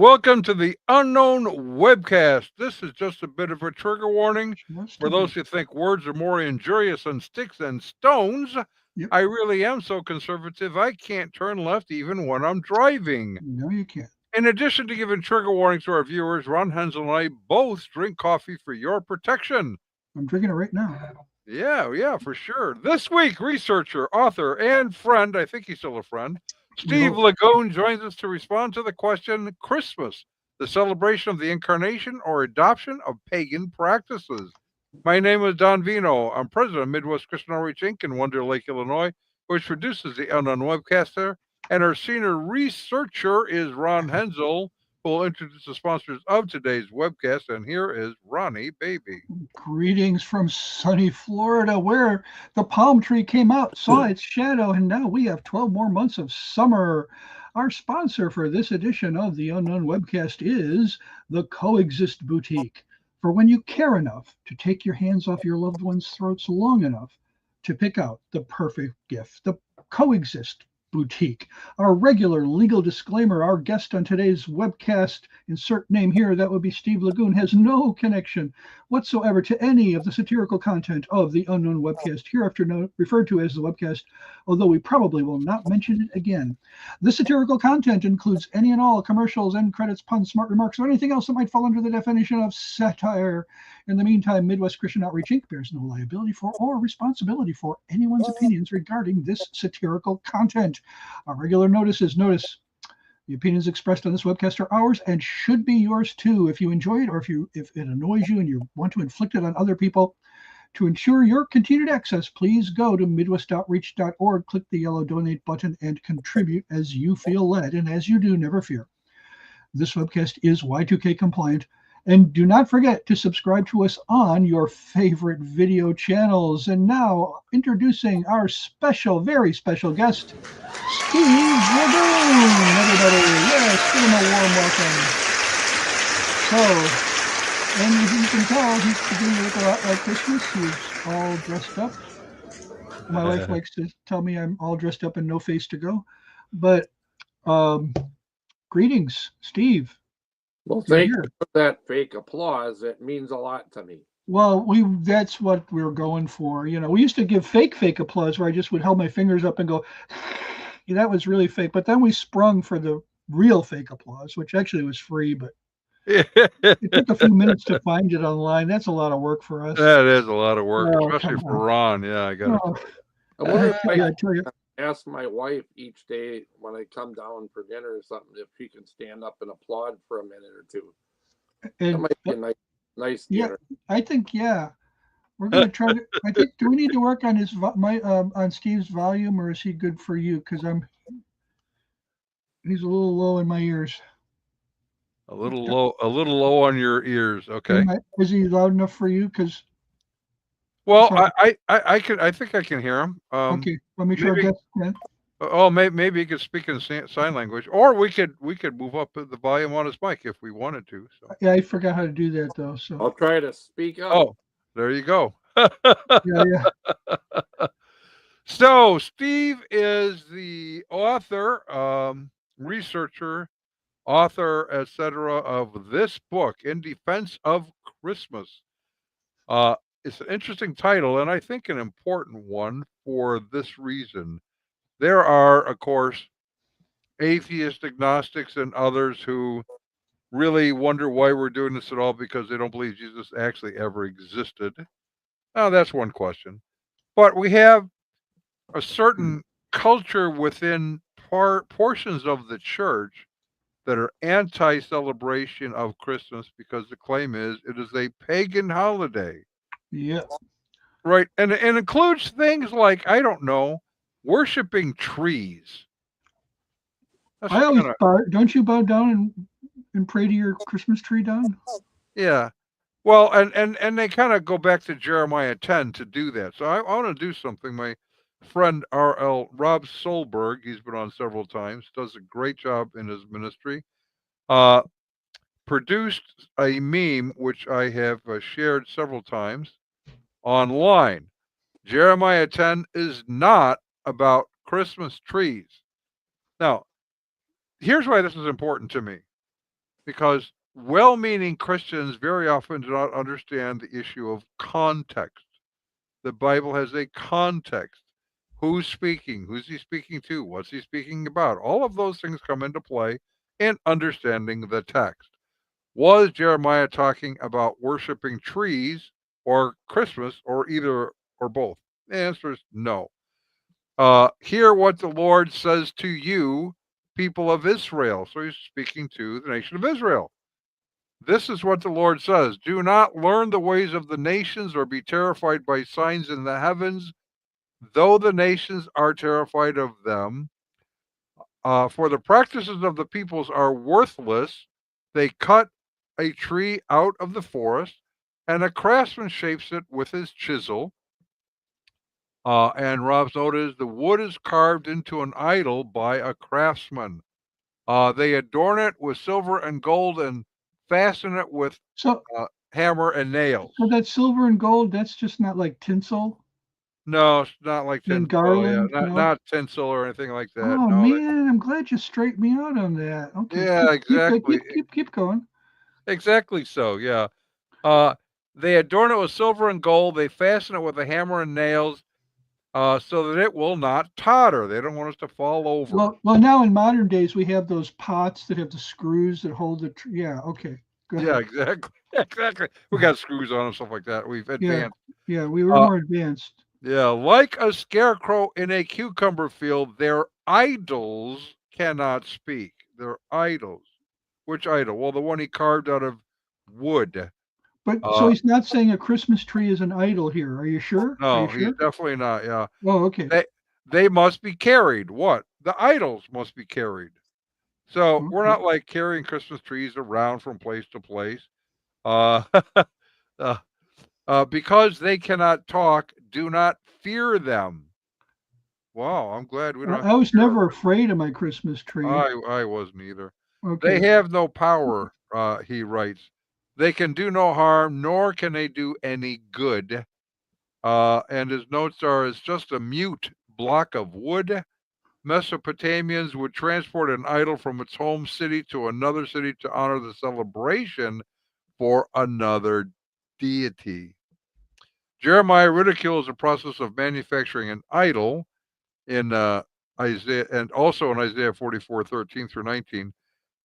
Welcome to the Unknown Webcast. This is just a bit of a trigger warning Just for a those bit. who think words are more injurious than sticks and stones. Yep. I really am so conservative I can't turn left even when I'm driving. No, you can't. In addition to giving trigger warnings to our viewers, Ron Hensel and I both drink coffee for your protection. I'm drinking it right now. Yeah, for sure. This week, researcher, author, and friend, I think he's still a friend, We Steve hope. Lagoon joins us to respond to the question Christmas, the celebration of the Incarnation or adoption of pagan practices. My name is Don Vino. I'm president of Midwest Christian Outreach Inc. in Wonder Lake, Illinois, which produces the Unknown Webcaster. And our senior researcher is Ron Hensel, who will introduce the sponsors of today's webcast. And here is Ronnie Baby. Greetings from sunny Florida, where the palm tree came out, saw its shadow, and now we have 12 more months of summer. Our sponsor for this edition of the Unknown Webcast is the Coexist Boutique. For when you care enough to take your hands off your loved ones' throats long enough to pick out the perfect gift, the Coexist Boutique. Our regular legal disclaimer, our guest on today's webcast, insert name here, that would be Steve Lagoon, has no connection whatsoever to any of the satirical content of the Unknown Webcast, hereafter referred to as the webcast, although we probably will not mention it again. The satirical content includes any and all commercials, end credits, puns, smart remarks, or anything else that might fall under the definition of satire. In the meantime, Midwest Christian Outreach Inc. bears no liability for or responsibility for anyone's opinions regarding this satirical content. Our regular notices notice the opinions expressed on this webcast are ours and should be yours too. If you enjoy it or if it annoys you and you want to inflict it on other people, to ensure your continued access, please go to midwestoutreach.org, click the yellow donate button, and contribute as you feel led. And as you do, never fear. This webcast is Y2K compliant. And do not forget to subscribe to us on your favorite video channels. And now, introducing our special, very special guest, Steve Lagoon, everybody. Yes, give him a warm welcome. So, and as you can tell, he's beginning to look a lot like Christmas. He's all dressed up. My wife likes to tell me I'm all dressed up and no face to go. But greetings, Steve. Well, You're thank here. you for that fake applause. It means a lot to me. Well, that's what we were going for. You know, we used to give fake applause where I just would hold my fingers up and go, that was really fake. But then we sprung for the real fake applause, which actually was free, but it took a few minutes to find it online. That's a lot of work for us. That is a lot of work, Oh, especially come for on. Ron. Yeah, I got Oh, to tell you. I wonder if yeah, I I tell you. ask my wife each day when I come down for dinner or something if she can stand up and applaud for a minute or two. That And might be a nice yeah, dinner. I think we're gonna try to. I think do we need to work on on Steve's volume, or is he good for you? Because he's a little low in my ears. A little low on your ears. Okay. Is he loud enough for you? Because Well, sorry. I think I can hear him. Okay, let me try our Maybe. guest then. Oh, maybe he could speak in sign language, or we could move up the volume on his mic if we wanted to. So. Yeah, I forgot how to do that though. So I'll try to speak up. Oh, there you go. yeah. So Steve is the author, researcher, author, etc., of this book, In Defense of Christmas. It's an interesting title, and I think an important one for this reason. There are, of course, atheist agnostics and others who really wonder why we're doing this at all because they don't believe Jesus actually ever existed. Now, that's one question. But we have a certain culture within portions of the church that are anti celebration of Christmas because the claim is it is a pagan holiday. Yeah. Right. And it includes things like, I don't know, worshiping trees. That's I always kind of, bow. Don't you bow down and pray to your Christmas tree, Don? yeah. Well, and they kind of go back to Jeremiah 10 to do that. So I want to do something. My friend R.L. Rob Solberg, he's been on several times, does a great job in his ministry. Produced a meme which I have shared several times online. Jeremiah 10 is not about Christmas trees. Now, here's why this is important to me. because well-meaning Christians very often do not understand the issue of context. The Bible has a context. Who's speaking? Who's he speaking to? What's he speaking about? All of those things come into play in understanding the text. Was Jeremiah talking about worshiping trees or Christmas or either or both? The answer is no. Hear what the Lord says to you, people of Israel. So he's speaking to the nation of Israel. This is what the Lord says: do not learn the ways of the nations or be terrified by signs in the heavens, though the nations are terrified of them. For the practices of the peoples are worthless. They cut a tree out of the forest, and a craftsman shapes it with his chisel. And Rob's note is the wood is carved into an idol by a craftsman. They adorn it with silver and gold and fasten it with So, hammer and nails. so that silver and gold, that's just not like tinsel No, it's not like and tinsel. Yeah, garland, not no? not tinsel or anything like that. Oh No. man, I'm glad you straightened me out on that. Okay, Yeah, exactly. keep going. Exactly so. Yeah. Uh, they adorn it with silver and gold. They fasten it with a hammer and nails, so that it will not totter. They don't want us to fall over. Well, now in modern days we have those pots that have the screws that hold the. Yeah, okay, go Yeah, ahead. exactly. Exactly. We got screws on and stuff like that. We've Yeah, advanced. yeah, we were Uh, more advanced. yeah, like a scarecrow in a cucumber field, their idols cannot speak. Their idols. Which idol? Well, the one he carved out of wood. But so Uh, he's not saying a Christmas tree is an idol here. Are you sure? Are you no, he's sure? definitely not. Yeah. Oh, okay. They they must be carried. What? The idols must be carried. So we're Okay. not like carrying Christmas trees around from place to place. Uh, uh, because they cannot talk, do not fear them. Wow, I'm glad we don't have I to was fear never afraid of my Christmas tree. I wasn't either. They Okay. have no power, he writes. They can do no harm, nor can they do any good. And his notes are: it's just a mute block of wood. Mesopotamians would transport an idol from its home city to another city to honor the celebration for another deity. Jeremiah ridicules the process of manufacturing an idol in Isaiah, and also in Isaiah 44:13 through 19.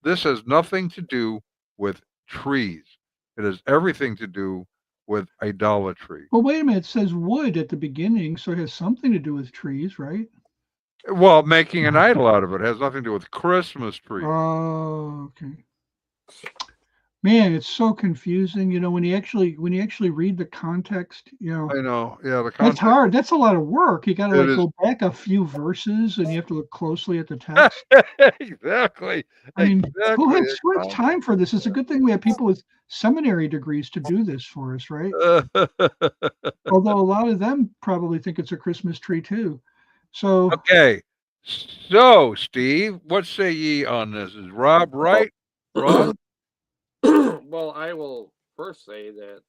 This has nothing to do with trees. It has everything to do with idolatry. Well, wait a minute. It says wood at the beginning, so it has something to do with trees, right? Well, making an idol out of it has nothing to do with Christmas trees. Oh, okay. Man, it's so confusing. When you actually read the context, I know. Yeah, the that's context. hard. That's a lot of work. You got to It like is go back a few verses, and you have to look closely at the text. exactly, I mean, who exactly. has who has time for this? It's a good thing we have people with seminary degrees to do this for us, right? Although a lot of them probably think it's a Christmas tree too. So, Okay. So, Steve, what say ye on this? Is Rob right? Wrong? Well, I will first say that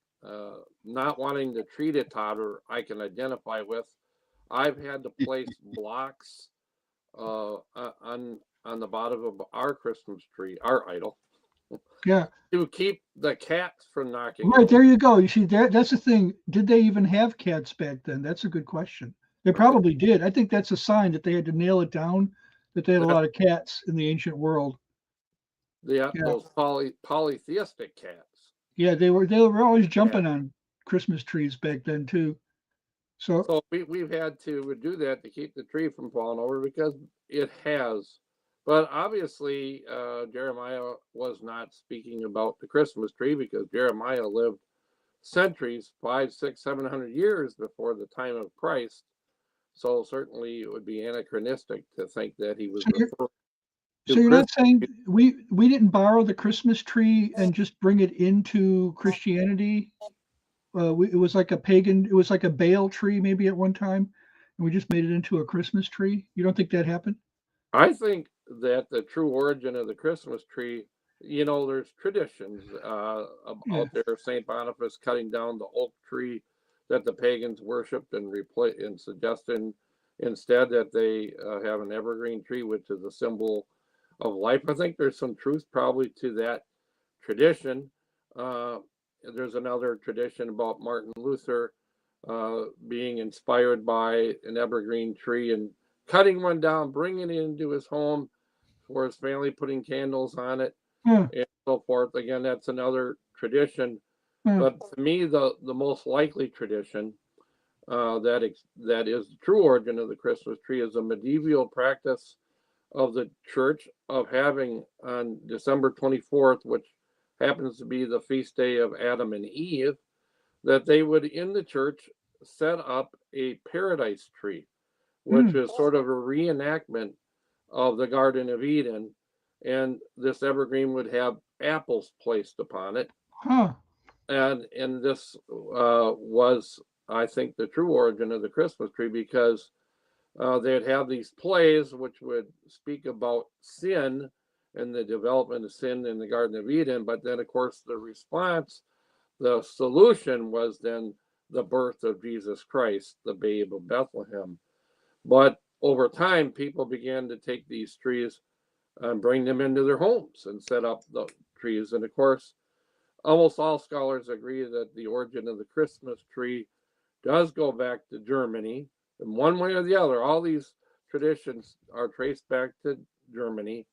not wanting the tree to totter, I can identify with. I've had to place blocks on the bottom of our Christmas tree, our idol, yeah, to keep the cats from knocking right it there you go. You see, that's the thing. Did they even have cats back then? That's a good question. They over. probably did. I think that's a sign that they had to nail it down that they had a lot of cats in the ancient world. Yeah, Yeah, those polytheistic cats. yeah, they were always Yeah. jumping on Christmas trees back then too. So, So we've had to do that to keep the tree from falling over because it has. But obviously, Jeremiah was not speaking about the Christmas tree because Jeremiah lived centuries, 5, 6, 700 years before the time of Christ. So certainly it would be anachronistic to think that he was so you're referring so to you're not Christmas. saying we didn't borrow the Christmas tree and just bring it into Christianity? It was like a pagan, it was like a Baal tree maybe at one time, and we just made it into a Christmas tree. You don't think that happened? I think that the true origin of the Christmas tree, there's traditions Yeah. out there. St. Boniface cutting down the oak tree that the pagans worshipped and suggesting instead that they have an evergreen tree, which is a symbol of life. I think there's some truth probably to that tradition. There's another tradition about Martin Luther being inspired by an evergreen tree and cutting one down, bringing it into his home for his family, putting candles on it, and so forth. Again, that's another tradition. But to me, the most likely tradition that is the true origin of the Christmas tree is a medieval practice of the church of having on December 24th, which happens to be the feast day of Adam and Eve, that they would in the church set up a paradise tree, which is sort of a reenactment of the Garden of Eden. And this evergreen would have apples placed upon it. And this was, I think, the true origin of the Christmas tree, because they'd have these plays which would speak about sin and the development of sin in the Garden of Eden. But then, of course, the response, the solution was then the birth of Jesus Christ, the babe of Bethlehem. But over time, people began to take these trees and bring them into their homes and set up the trees. And of course, almost all scholars agree that the origin of the Christmas tree does go back to Germany in one way or the other. All these traditions are traced back to Germany.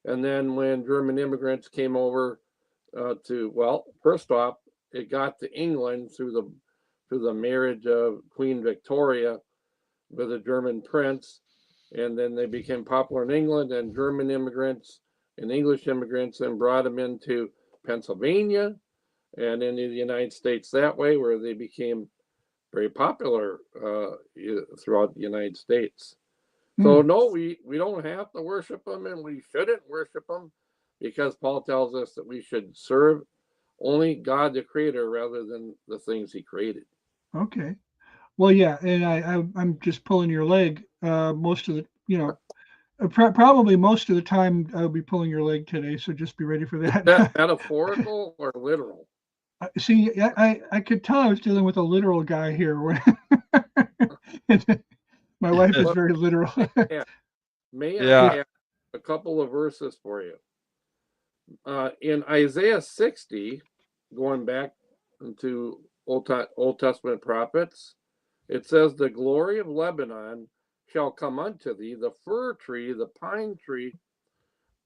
And then when German immigrants came over well, first off, it got to England through the marriage of Queen Victoria with a German prince. And then they became popular in England, and German immigrants and English immigrants then brought them into Pennsylvania and into the United States that way, where they became very popular throughout the United States. So no, we don't have to worship them, and we shouldn't worship them, because Paul tells us that we should serve only God the Creator rather than the things He created. Okay. Well, yeah, and I'm just pulling your leg. Most of the, probably most of the time I'll be pulling your leg today, so just be ready for that. Is that metaphorical or literal? See, I could tell I was dealing with a literal guy here. My wife is very literal. May I have a couple of verses for you? In Isaiah 60, going back into Old Testament prophets, it says, "The glory of Lebanon shall come unto thee, the fir tree, the pine tree,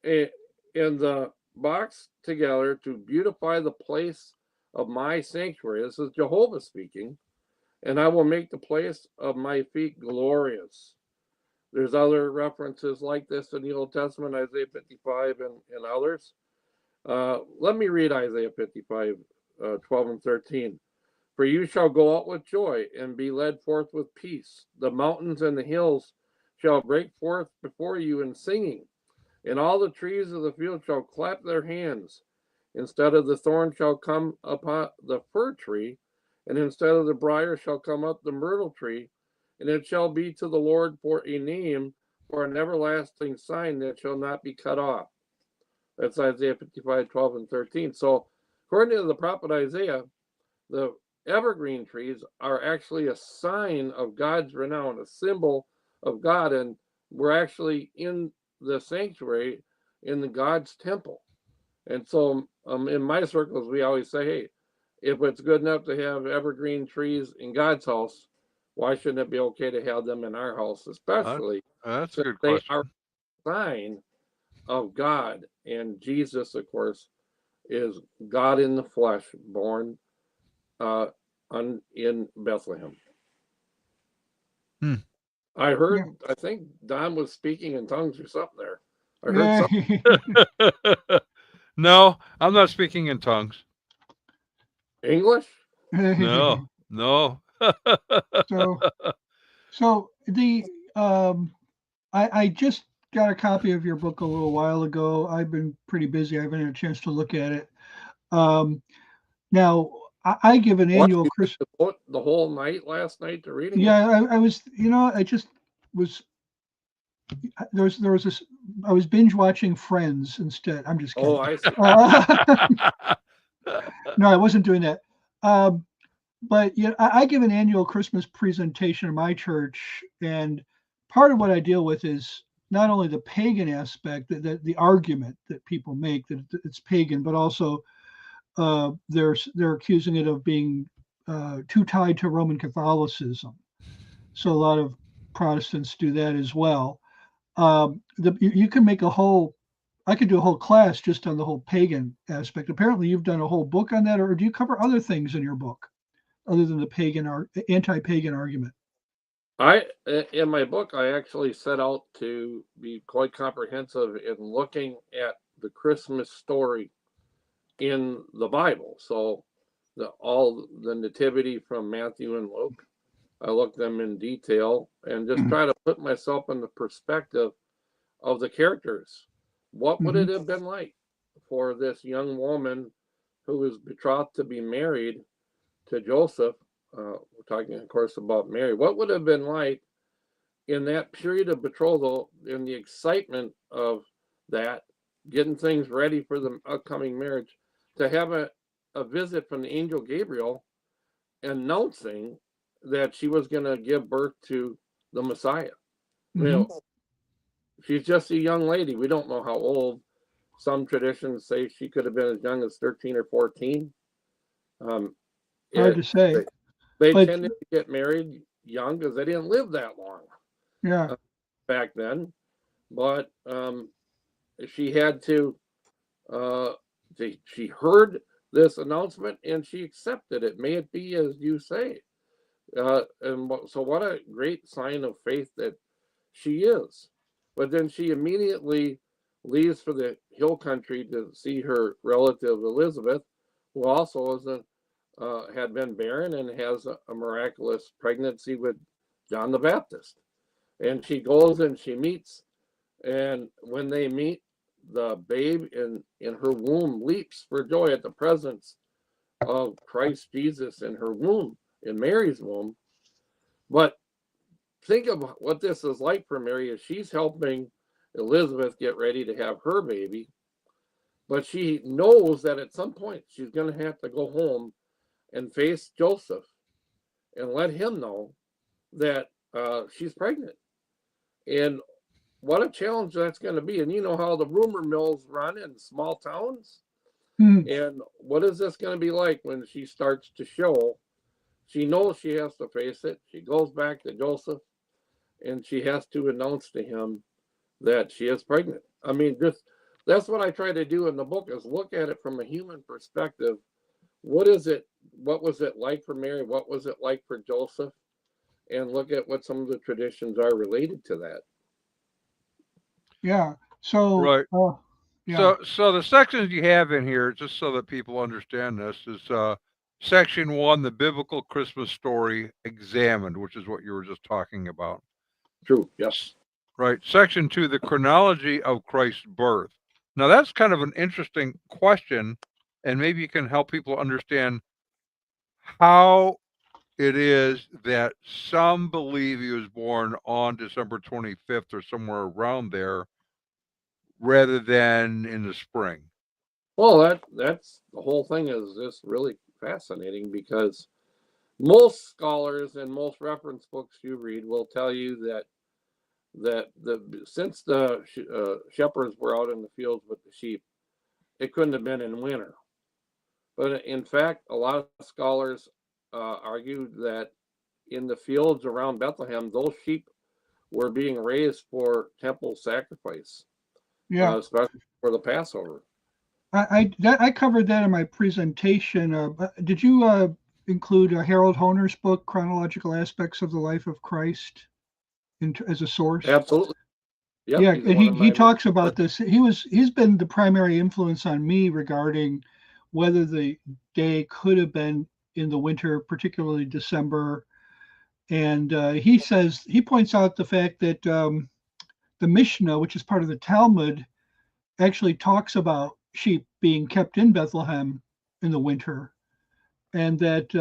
and the box together to beautify the place of my sanctuary." This is Jehovah speaking. "And I will make the place of my feet glorious." There's other references like this in the Old Testament, Isaiah 55 and others. Let me read Isaiah 55, 12 and 13. "For you shall go out with joy and be led forth with peace. The mountains and the hills shall break forth before you in singing, and all the trees of the field shall clap their hands. Instead of the thorn shall come upon the fir tree, and instead of the briar shall come up the myrtle tree, and it shall be to the Lord for a name, for an everlasting sign that shall not be cut off." That's Isaiah 55, 12 and 13. So according to the prophet Isaiah, the evergreen trees are actually a sign of God's renown, a symbol of God, and we're actually in the sanctuary, in the God's temple. And so in my circles, we always say, hey, if it's good enough to have evergreen trees in God's house, why shouldn't it be okay to have them in our house, especially that's a good they question. are a sign of God. And Jesus, of course, is God in the flesh, born in Bethlehem. I heard, I think Don was speaking in tongues or something there. I heard something. No, I'm not speaking in tongues. English? No. So the I just got a copy of your book a little while ago. I've been pretty busy. I haven't had a chance to look at it. Now I give an annual Christmas. The whole night last night to reading. Yeah, I was. I just was. There was this. I was binge watching Friends instead. I'm just kidding. Oh, I see. No, I wasn't doing that. But yeah, I give an annual Christmas presentation in my church, and part of what I deal with is not only the pagan aspect, the argument that people make that it's pagan, but also they're accusing it of being too tied to Roman Catholicism. So a lot of Protestants do that as well. You can make I could do a whole class just on the whole pagan aspect. Apparently, you've done a whole book on that, or do you cover other things in your book other than the anti-pagan argument? In my book, I actually set out to be quite comprehensive in looking at the Christmas story in the Bible. So all the nativity from Matthew and Luke, I looked them in detail and just try to put myself in the perspective of the characters. What would it have been like for this young woman who was betrothed to be married to Joseph? We're talking, of course, about Mary. What would it have been like in that period of betrothal, in the excitement of that, getting things ready for the upcoming marriage, to have a visit from the angel Gabriel announcing that she was going to give birth to the Messiah? You know, she's just a young lady. We don't know how old. Some traditions say she could have been as young as 13 or 14. Hard to say. They tended to get married young because they didn't live that long. Yeah. Back then. But she had to, she heard this announcement and she accepted it. May it be as you say. And so what a great sign of faith that she is. But then she immediately leaves for the hill country to see her relative Elizabeth, who also had been barren and has a miraculous pregnancy with John the Baptist. And she goes and she meets, and when they meet, the babe in her womb leaps for joy at the presence of Christ Jesus in her womb, in Mary's womb. But think of what this is like for Mary, as she's helping Elizabeth get ready to have her baby. But she knows that at some point she's going to have to go home and face Joseph and let him know that she's pregnant. And what a challenge that's going to be. And you know how the rumor mills run in small towns? And what is this going to be like when she starts to show? She knows she has to face it. She goes back to Joseph and she has to announce to him that she is pregnant. I mean, that's what I try to do in the book, is look at it from a human perspective. What is it? What was it like for Mary? What was it like for Joseph? And look at what some of the traditions are related to that. Yeah. So right. Yeah. So the sections you have in here, just so that people understand this, is section 1, the biblical Christmas story examined, which is what you were just talking about. True. Yes. Right. Section 2, the chronology of Christ's birth. Now that's kind of an interesting question, and maybe you can help people understand how it is that some believe he was born on December 25th or somewhere around there, rather than in the spring. Well, that's the whole thing is just really fascinating, because most scholars and most reference books you read will tell you that since the shepherds were out in the fields with the sheep, it couldn't have been in winter. But in fact, a lot of scholars argued that in the fields around Bethlehem, those sheep were being raised for temple sacrifice. Yeah. Especially for the Passover. I covered that in my presentation. Did you include Harold Honer's book, Chronological Aspects of the Life of Christ, as a source? Absolutely. Yep, yeah, and he talks about this. He's been the primary influence on me regarding whether the day could have been in the winter, particularly December. And he points out the fact that the Mishnah, which is part of the Talmud, actually talks about sheep being kept in Bethlehem in the winter, and that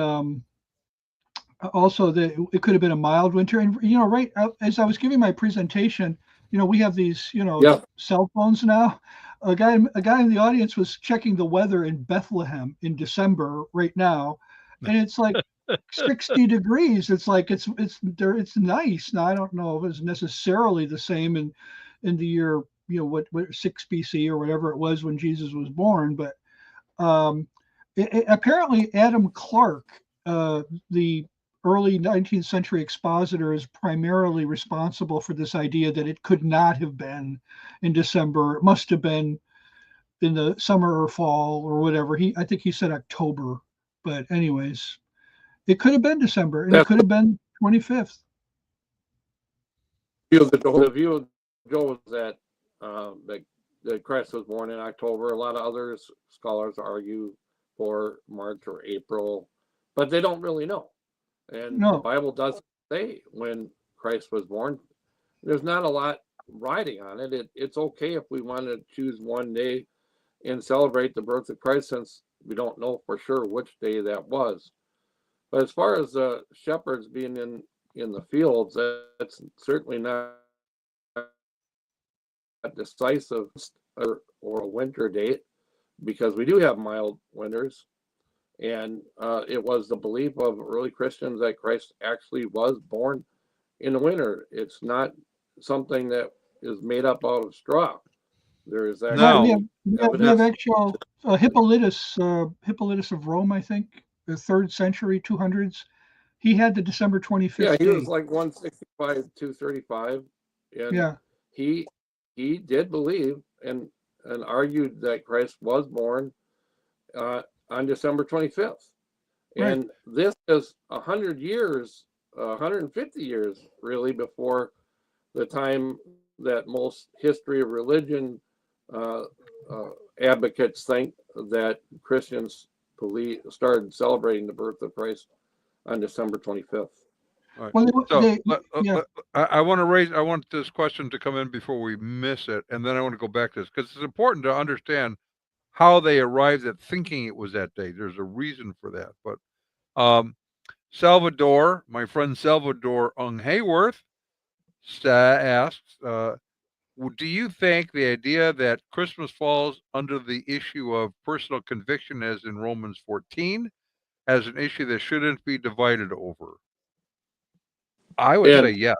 also that it could have been a mild winter. And right as I was giving my presentation, we have these cell phones now. A guy in the audience was checking the weather in Bethlehem in December right now, and it's like 60 degrees. It's like it's nice. Now I don't know if it's necessarily the same in in the year, what 6 BC or whatever it was when Jesus was born. But apparently Adam Clarke, the early 19th century expositor, is primarily responsible for this idea that it could not have been in December. It must have been in the summer or fall or whatever. I think he said October, but anyways, it could have been December, and it could have been 25th. The view of Joe is that that Christ was born in October. A lot of other scholars argue for March or April, but they don't really know. And the Bible doesn't say when Christ was born. There's not a lot riding on it. It's okay if we want to choose one day and celebrate the birth of Christ, since we don't know for sure which day that was. But as far as the shepherds being in the fields, that's certainly not a decisive or a winter date, because we do have mild winters. And it was the belief of early Christians that Christ actually was born in the winter. It's not something that is made up out of straw. There is actually we have actual Hippolytus of Rome, I think, the 3rd century, 200s. He had the December 25th. Yeah, he was like 165, 235, and he did believe and argued that Christ was born on December 25th. And this is 100 years, 150 years, really, before the time that most history of religion advocates think that Christians started celebrating the birth of Christ on December 25th. Right. Well, I want this question to come in before we miss it, and then I want to go back to this, because it's important to understand how they arrived at thinking it was that day. There's a reason for that. But Salvador, my friend Salvador Ung Hayworth, asks, do you think the idea that Christmas falls under the issue of personal conviction, as in Romans 14, as an issue that shouldn't be divided over? I would say yes.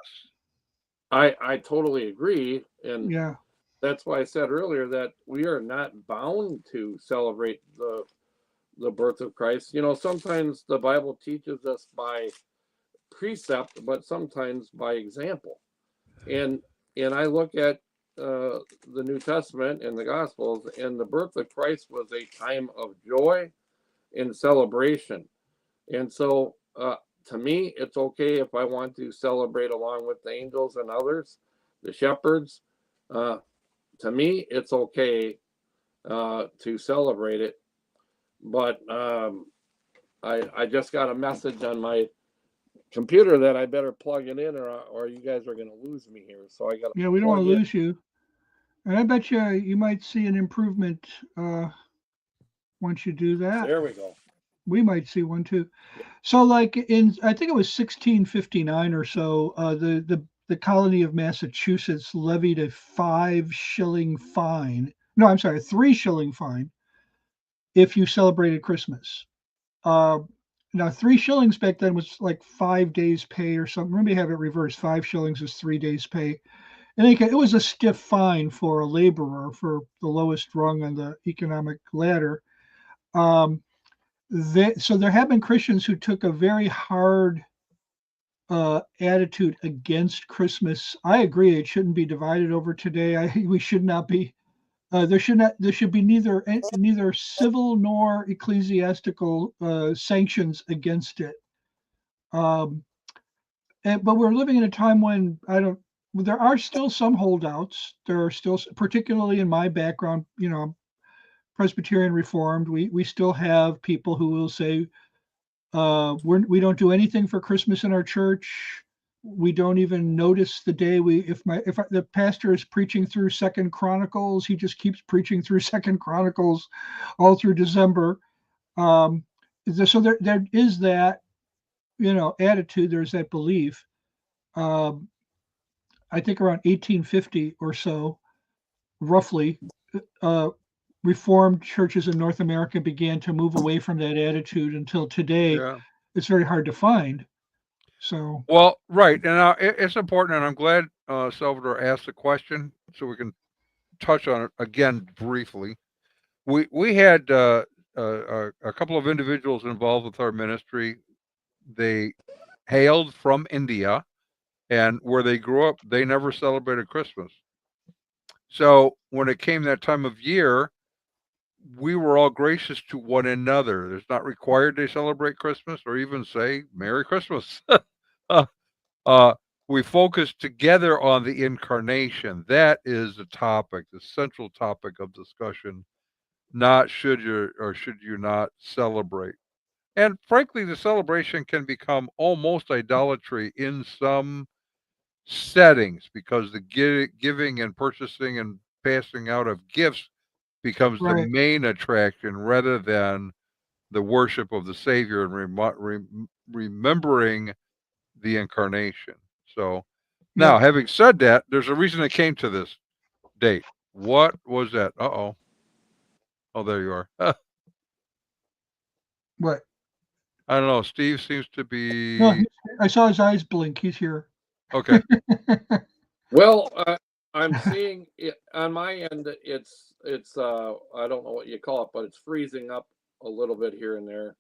I totally agree. And that's why I said earlier that we are not bound to celebrate the birth of Christ. Sometimes the Bible teaches us by precept, but sometimes by example. And I look at the New Testament and the Gospels, and the birth of Christ was a time of joy and celebration. And so to me, it's okay if I want to celebrate along with the angels and others, the shepherds. To me, it's okay to celebrate it. But I just got a message on my computer that I better plug it in, or you guys are going to lose me here. So I got. Yeah, we don't want to lose you. And I bet you might see an improvement once you do that. There we go. We might see one too. So, like I think it was 1659 or so, the colony of Massachusetts levied a 5-shilling fine. No, I'm sorry, 3-shilling fine if you celebrated Christmas. Now, 3 shillings back then was like 5 days' pay or something. Maybe have it reversed. 5 shillings is 3 days' pay. And it was a stiff fine for a laborer, for the lowest rung on the economic ladder. So there have been Christians who took a very hard attitude against Christmas. I agree; it shouldn't be divided over today. We should not be. There should be neither civil nor ecclesiastical sanctions against it. But we're living in a time when there are still some holdouts. There are still, particularly in my background, Presbyterian Reformed, we still have people who will say, we don't do anything for Christmas in our church. We don't even notice the day. If the pastor is preaching through 2nd Chronicles, he just keeps preaching through 2nd Chronicles all through December. So there is that, attitude. There's that belief. I think around 1850 or so, roughly, Reformed churches in North America began to move away from that attitude until today. It's very hard to find. So Well, right, and it's important, and I'm glad Salvador asked the question, so we can touch on it again briefly. We had a couple of individuals involved with our ministry. They hailed from India, and where they grew up, they never celebrated Christmas. So when it came that time of year, we were all gracious to one another. It's not required they celebrate Christmas or even say Merry Christmas. uh, uh, we focused together on the incarnation. That is the topic, the central topic of discussion. Not should you or should you not celebrate. And frankly, the celebration can become almost idolatry in some settings because the giving and purchasing and passing out of gifts becomes the right, main attraction rather than the worship of the Savior and remembering the incarnation. So yeah. now, having said that, there's a reason it came to this date. What was that? Uh-oh. Oh, there you are. What? I don't know. Steve seems to No, be I saw his eyes blink. He's here. okay. Well, I'm seeing it on my end. It's I don't know what you call it, but it's freezing up a little bit here and there.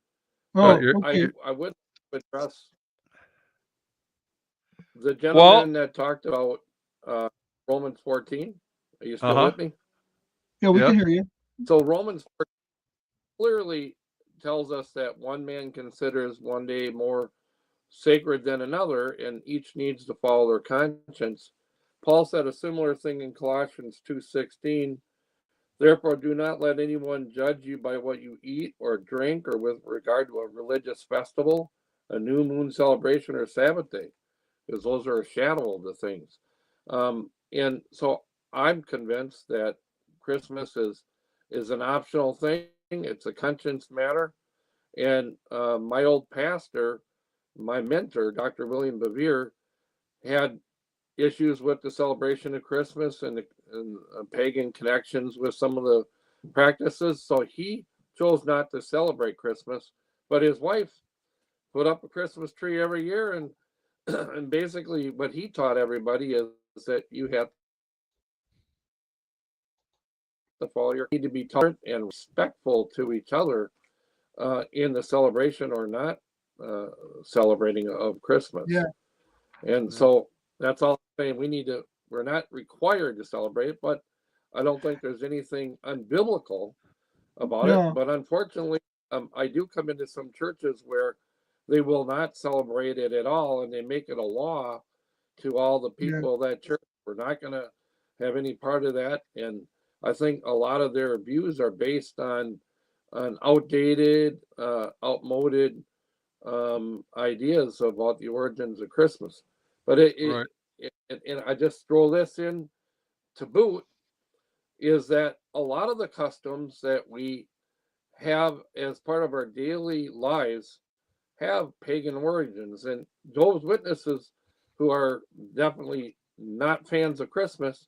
Uh, Oh, But you're, okay. I would address the well, gentleman that talked about uh, Romans 14. Are you still uh-huh. with me? Yeah, we can Yes. hear you. So Romans 14 clearly tells us that one man considers one day more sacred than another, and each needs to follow their conscience. Paul said a similar thing in Colossians 2:16. Therefore, do not let anyone judge you by what you eat or drink, or with regard to a religious festival, a new moon celebration, or Sabbath day, because those are a shadow of the things. And so I'm convinced that Christmas is an optional thing. It's a conscience matter. And my old pastor, my mentor, Dr. William Bevere, had issues with the celebration of Christmas and pagan connections with some of the practices. So he chose not to celebrate Christmas, but his wife put up a Christmas tree every year. And and basically, what he taught everybody is that you have to follow your need to be tolerant and respectful to each other in the celebration or not uh, celebrating of Christmas. Yeah, And Yeah. so that's all I'm saying. We're not required to celebrate, but I don't think there's anything unbiblical about it. no, But unfortunately, I do come into some churches where they will not celebrate it at all, and they make it a law to all the yeah, people of that church. We're not going to have any part of that. And I think a lot of their views are based on outdated, outmoded ideas about the origins of Christmas. But Right. and I just throw this in to boot is that a lot of the customs that we have as part of our daily lives have pagan origins. And Jehovah's Witnesses, who are definitely not fans of Christmas,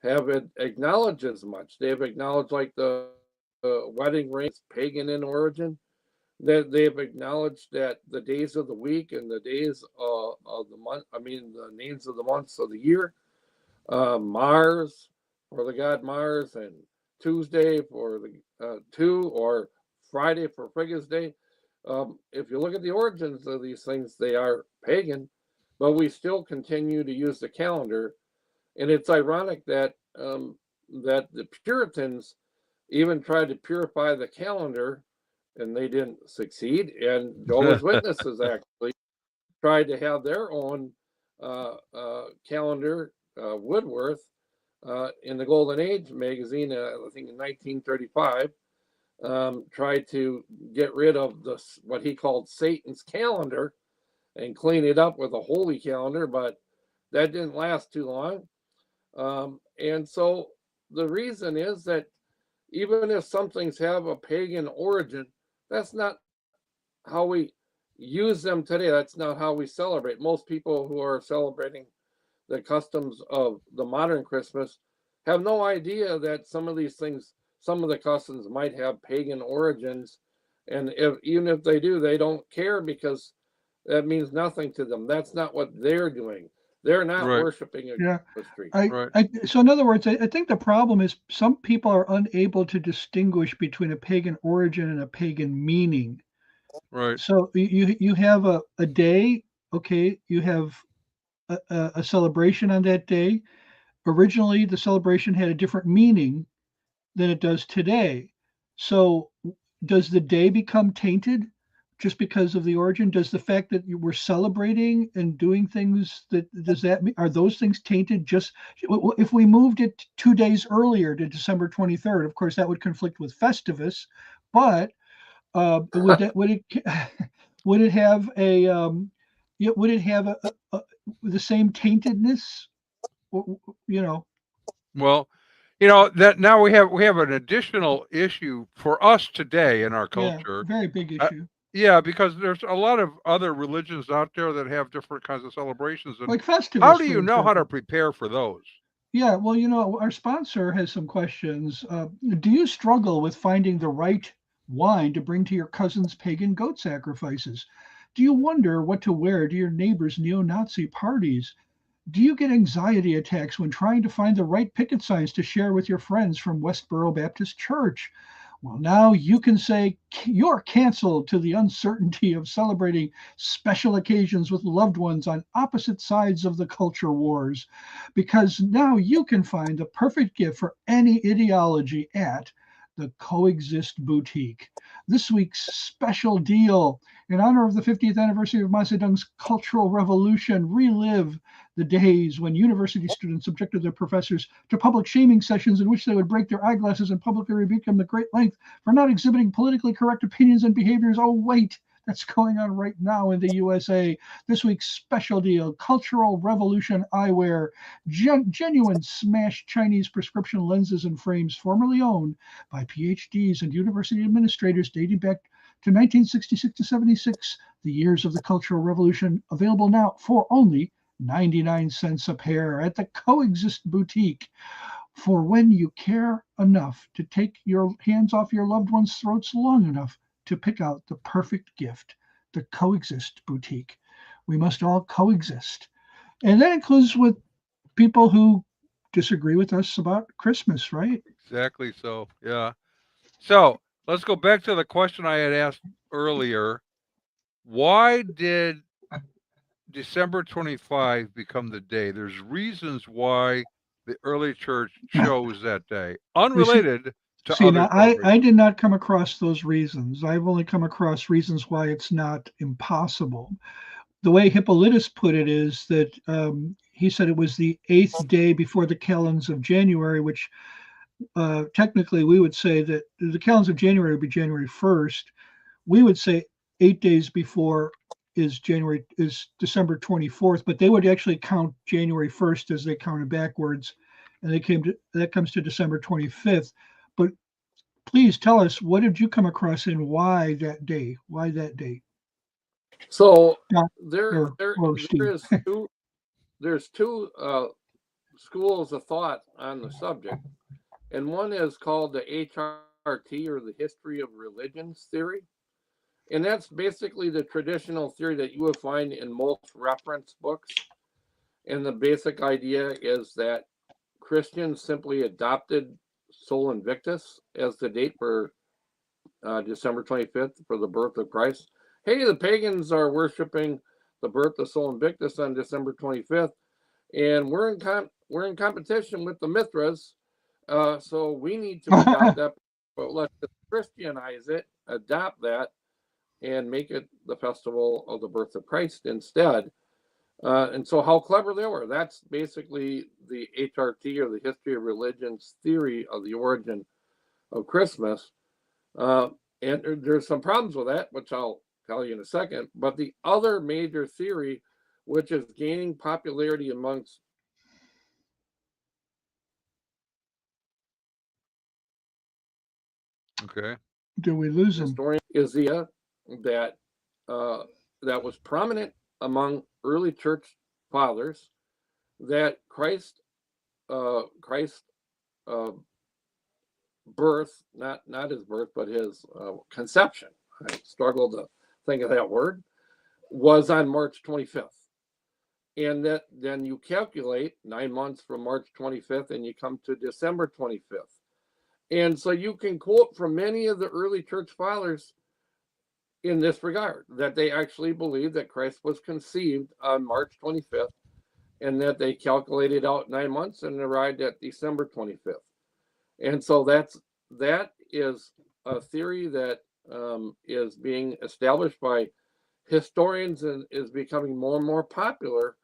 have acknowledged as much. They have acknowledged like the wedding ring is pagan in origin. That they've acknowledged that the days of the week and the days of the month, I mean, the names of the months of the year, Mars for the god Mars, and Tuesday for the two, or Friday for Frigg's Day. If you look at the origins of these things, they are pagan, but we still continue to use the calendar. And it's ironic that that the Puritans even tried to purify the calendar, and they didn't succeed. And Jehovah's Witnesses actually tried to have their own calendar, Woodworth, in the Golden Age magazine, I think in 1935, tried to get rid of this what he called Satan's calendar and clean it up with a holy calendar, but that didn't last too long. And so the reason is that even if some things have a pagan origin, that's not how we use them today. That's not how we celebrate. Most people who are celebrating the customs of the modern Christmas have no idea that some of these things, some of the customs might have pagan origins. And even if they do, they don't care because that means nothing to them. That's not what they're doing. They're not Right. worshiping a Yeah. Christmas tree. Right. So in other words, I think the problem is some people are unable to distinguish between a pagan origin and a pagan meaning. Right. So you have a day, okay, you have a celebration on that day. Originally, the celebration had a different meaning than it does today. So does the day become tainted just because of the origin? Does the fact that we're celebrating and doing things does that are those things tainted? Just if we moved it 2 days earlier to December 23rd, of course that would conflict with Festivus, but would it would it have a would it have the same taintedness? You know, Well, that now we have an additional issue for us today in our yeah, culture. very big Uh, issue. yeah, because there's a lot of other religions out there that have different kinds of celebrations, and Like how Festivus, do for you know how to example. prepare for those? Yeah, well, our sponsor has some questions. Do you struggle with finding the right wine to bring to your cousin's pagan goat sacrifices? Do you wonder what to wear to your neighbor's neo-Nazi parties? Do you get anxiety attacks when trying to find the right picket signs to share with your friends from Westboro Baptist Church? Well, now you can say you're canceled to the uncertainty of celebrating special occasions with loved ones on opposite sides of the culture wars, because now you can find the perfect gift for any ideology at the Coexist Boutique. This week's special deal in honor of the 50th anniversary of Mao Zedong's Cultural Revolution, relive the days when university students subjected their professors to public shaming sessions in which they would break their eyeglasses and publicly rebuke them at great length for not exhibiting politically correct opinions and behaviors. Oh, wait, that's going on right now in the USA. This week's special deal, Cultural Revolution eyewear, genuine smashed Chinese prescription lenses and frames formerly owned by PhDs and university administrators dating back to 1966 to 76, the years of the Cultural Revolution, available now for only 99 cents a pair at the Coexist Boutique. For when you care enough to take your hands off your loved one's throats long enough to pick out the perfect gift, the Coexist Boutique. We must all coexist. And that includes with people who disagree with us about Christmas, right? Exactly. So, yeah. So let's go back to the question I had asked earlier. Why did December 25 become the day? There's reasons why the early church chose that day, You see, unrelated to see other now I celebrations. did not come across those reasons. I've only come across reasons why it's not impossible. The way Hippolytus put it is that he said it was the eighth day before the calends of January, which technically we would say that the calends of January would be January 1st. We would say 8 days before is December 24th, but they would actually count January 1st as they counted backwards, and that comes to December 25th. But please tell us, what did you come across and why that day? Why that day? So Doc there there or there Steve? is there's two schools of thought on the subject, and one is called the HRT, or the History of Religions theory, and that's basically the traditional theory that you would find in most reference books. And the basic idea is that Christians simply adopted Sol Invictus as the date for December 25th for the birth of Christ. Hey, the pagans are worshiping the birth of Sol Invictus on December 25th, and we're in competition with the Mithras, so we need to adopt that. But let's Christianize it, adopt that, and make it the festival of the birth of Christ instead. And so, how clever they were. That's basically the HRT, or the History of Religions theory of the origin of Christmas. Uh, and there's some problems with that, which I'll tell you in a second. But the other major theory, which is gaining popularity amongst Okay. Do we lose them? historians, is the that that was prominent among early church fathers, that Christ uh, birth, not his birth, but his conception. I struggle to think of that word. was on March 25th. And that then you calculate 9 months from March 25th and you come to December 25th. And so you can quote from many of the early church fathers in this regard, that they actually believe that Christ was conceived on March 25th and that they calculated out 9 months and arrived at December 25th. And so that is a theory that is being established by historians and is becoming more and more popular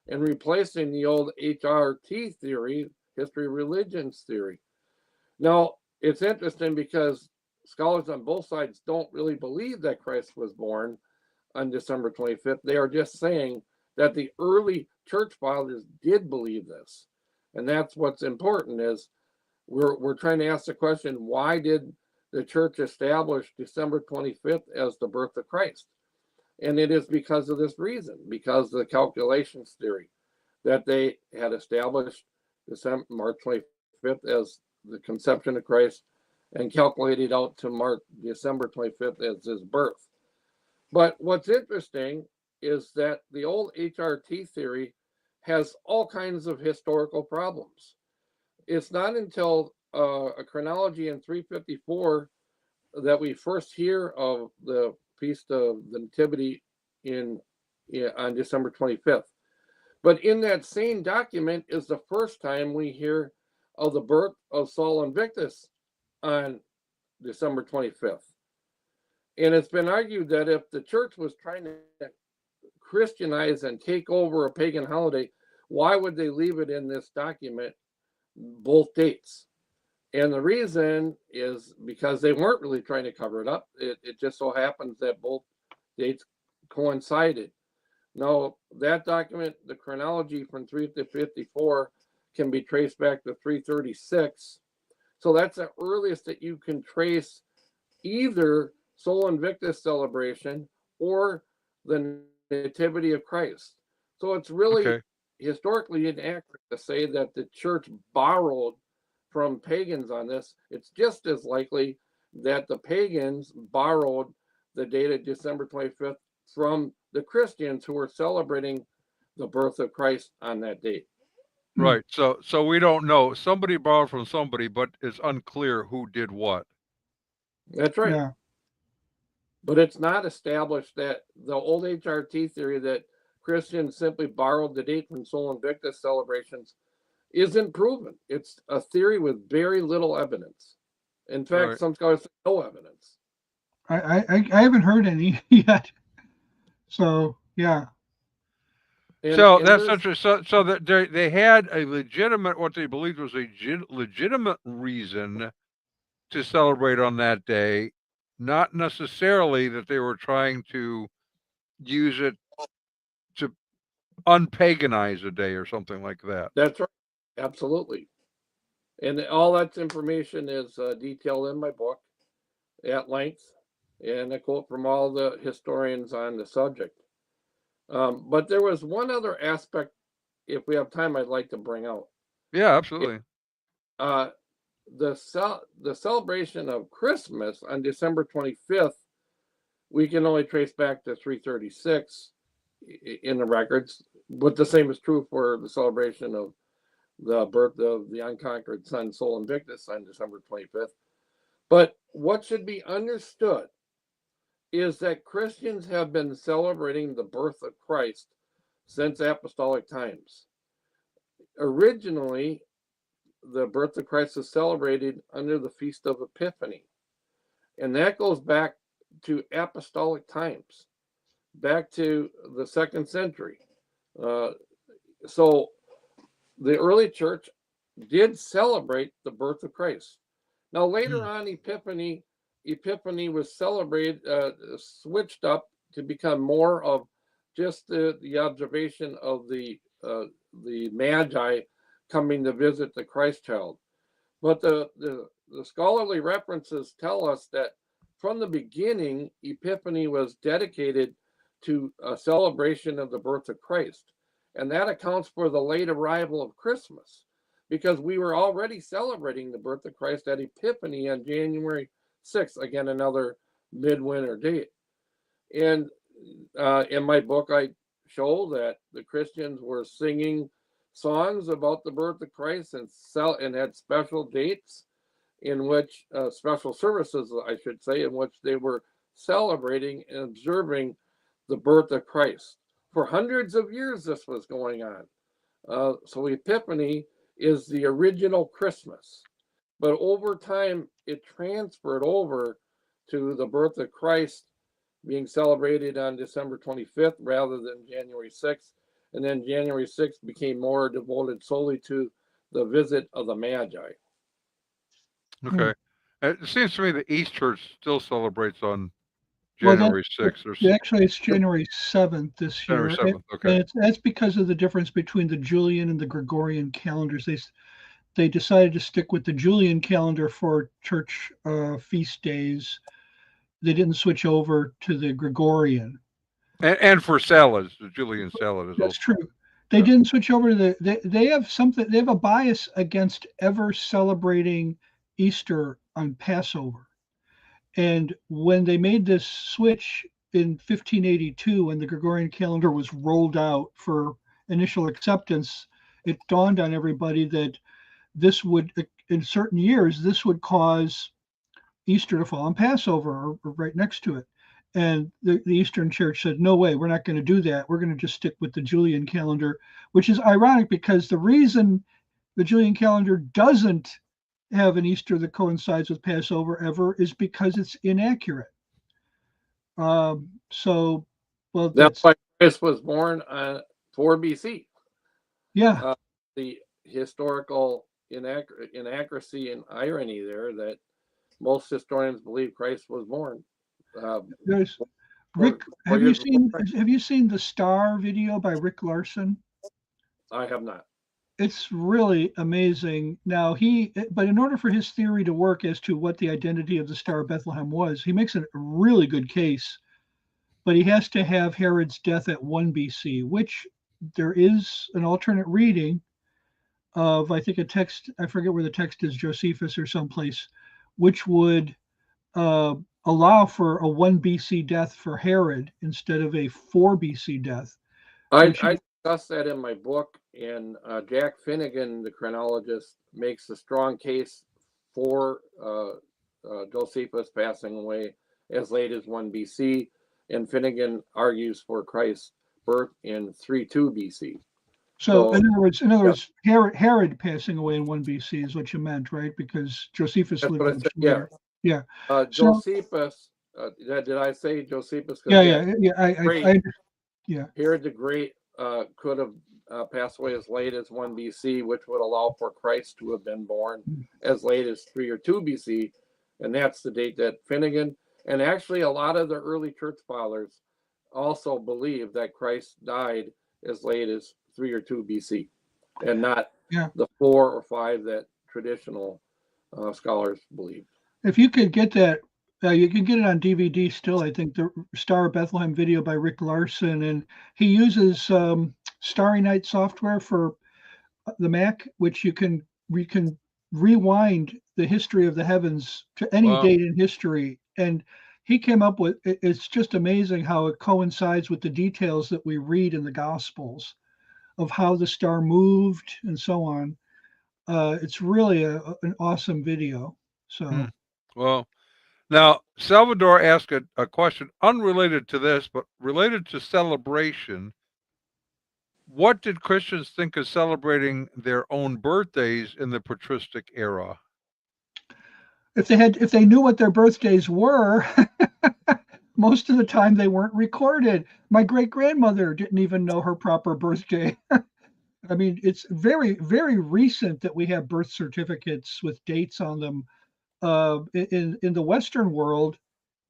and replacing the old HRT theory, history religions theory. Now, it's interesting because scholars on both sides don't really believe that Christ was born on December 25th. They are just saying that the early church fathers did believe this. And that's what's important is we're trying to ask the question, why did the church establish December 25th as the birth of Christ? And it is because of this reason, because of the calculations theory that they had established March 25th as the conception of Christ and calculated out to December 25th as his birth. But what's interesting is that the old HRT theory has all kinds of historical problems. It's not until a chronology in 354 that we first hear of the Feast of the Nativity on December 25th. But in that same document is the first time we hear of the birth of Sol Invictus on December 25th. And it's been argued that if the church was trying to Christianize and take over a pagan holiday, why would they leave it in this document, both dates? And the reason is because they weren't really trying to cover it up. It just so happens that both dates coincided. Now, that document, the chronology from 354, can be traced back to 336. So that's the earliest that you can trace either Sol Invictus celebration or the Nativity of Christ. So it's really historically inaccurate to say that the church borrowed from pagans on this. It's just as likely that the pagans borrowed the date of December 25th from the Christians who were celebrating the birth of Christ on that date. Right. So we don't know. Somebody borrowed from somebody, but it's unclear who did what. That's right. Yeah. But it's not established that the old HRT theory that Christians simply borrowed the date from Sol Invictus celebrations isn't proven. It's a theory with very little evidence. In fact, some scholars say no evidence. I haven't heard any yet. So yeah. So that's interesting. So that they had a legitimate, what they believed was a legitimate reason to celebrate on that day, not necessarily that they were trying to use it to unpaganize a day or something like that. That's right. Absolutely. And all that information is detailed in my book at length, and a quote from all the historians on the subject. But there was one other aspect, if we have time, I'd like to bring out. Yeah, absolutely. The celebration of Christmas on December 25th, we can only trace back to 336 in the records, but the same is true for the celebration of the birth of the unconquered son Sol Invictus on December 25th. But what should be understood is that Christians have been celebrating the birth of Christ since apostolic times. Originally, the birth of Christ is celebrated under the Feast of Epiphany, and that goes back to apostolic times, back to the 2nd century. So the early church did celebrate the birth of Christ. Now, later on, Epiphany was celebrated, switched up to become more of just the observation of the Magi coming to visit the Christ child. But the scholarly references tell us that from the beginning, Epiphany was dedicated to a celebration of the birth of Christ. And that accounts for the late arrival of Christmas, because we were already celebrating the birth of Christ at Epiphany on January 6th, again, another midwinter date. And in my book, I show that the Christians were singing songs about the birth of Christ and had special dates in which special services, I should say, in which they were celebrating and observing the birth of Christ. For hundreds of years, this was going on. So Epiphany is the original Christmas. But over time, it transferred over to the birth of Christ being celebrated on December 25th rather than January 6th. And then January 6th became more devoted solely to the visit of the Magi. Okay. It seems to me the East Church still celebrates on Well, January 6th or actually, it's January 7th this year. January 7th. Okay. And that's because of the difference between the Julian and the Gregorian calendars. They decided to stick with the Julian calendar for church feast days. They didn't switch over to the Gregorian. And for salads, the Julian salad is That's also true. They didn't switch over to they have something, they have a bias against ever celebrating Easter on Passover. And when they made this switch in 1582, when the Gregorian calendar was rolled out for initial acceptance, it dawned on everybody that this would, in certain years, this would cause Easter to fall on Passover or right next to it. And the Eastern Church said, no way, we're not going to do that. We're going to just stick with the Julian calendar, which is ironic because the reason the Julian calendar doesn't have an Easter that coincides with Passover ever is because it's inaccurate. So, well, that's why Christ was born on 4 BC. Yeah. The historical inaccuracy and irony there that most historians believe Christ was born. There's Rick. Have you seen the Star video by Rick Larson? I have not. It's really amazing. Now but in order for his theory to work as to what the identity of the Star of Bethlehem was, he makes a really good case. But he has to have Herod's death at 1 BC, which there is an alternate reading of, I think, a text, I forget where the text is, Josephus or someplace, which would allow for a 1 BC death for Herod instead of a 4 BC death. I discussed that in my book, and Jack Finnegan, the chronologist, makes a strong case for Josephus passing away as late as 1 BC, and Finnegan argues for Christ's birth in 3-2 BC. So in other words, Herod passing away in 1 BC is what you meant, right? Because Josephus lived much later. Yeah. Josephus, did I say Josephus? Yeah. Herod the Great could have passed away as late as 1 BC, which would allow for Christ to have been born as late as 3 or 2 BC. And that's the date that Finnegan, and actually a lot of the early church fathers also believe that Christ died as late as 3 or 2 BC, and not the 4 or 5 that traditional scholars believe. If you could get that, you can get it on DVD still, I think, the Star of Bethlehem video by Rick Larson, and he uses Starry Night software for the Mac, which you can rewind the history of the heavens to any date in history. And he came up with, it's just amazing how it coincides with the details that we read in the Gospels of how the star moved and so on. It's really an awesome video. So, well, now Salvador asked a question unrelated to this, but related to celebration. What did Christians think of celebrating their own birthdays in the patristic era? If they knew what their birthdays were, most of the time they weren't recorded. My great-grandmother didn't even know her proper birthday. I mean, it's very, very recent that we have birth certificates with dates on them. In the Western world,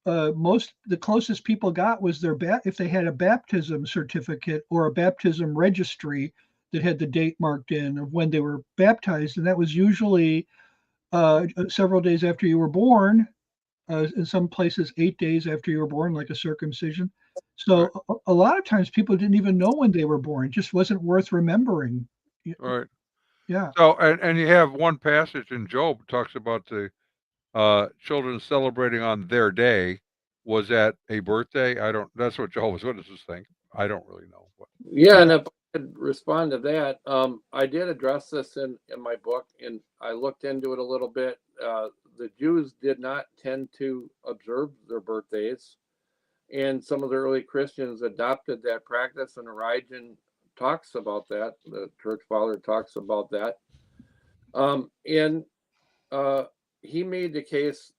the closest people got was if they had a baptism certificate or a baptism registry that had the date marked in of when they were baptized, and that was usually several days after you were born. In some places, 8 days after you were born, like a circumcision. So a lot of times people didn't even know when they were born. It just wasn't worth remembering. Right. Yeah. So, and you have one passage in Job talks about the children celebrating on their day. was that a birthday? I don't. That's what Jehovah's Witnesses think. I don't really know. Yeah, and if I could respond to that, I did address this in my book, and I looked into it a little bit. The Jews did not tend to observe their birthdays, and some of the early Christians adopted that practice, and Origen talks about that. The church father talks about that. And he made the case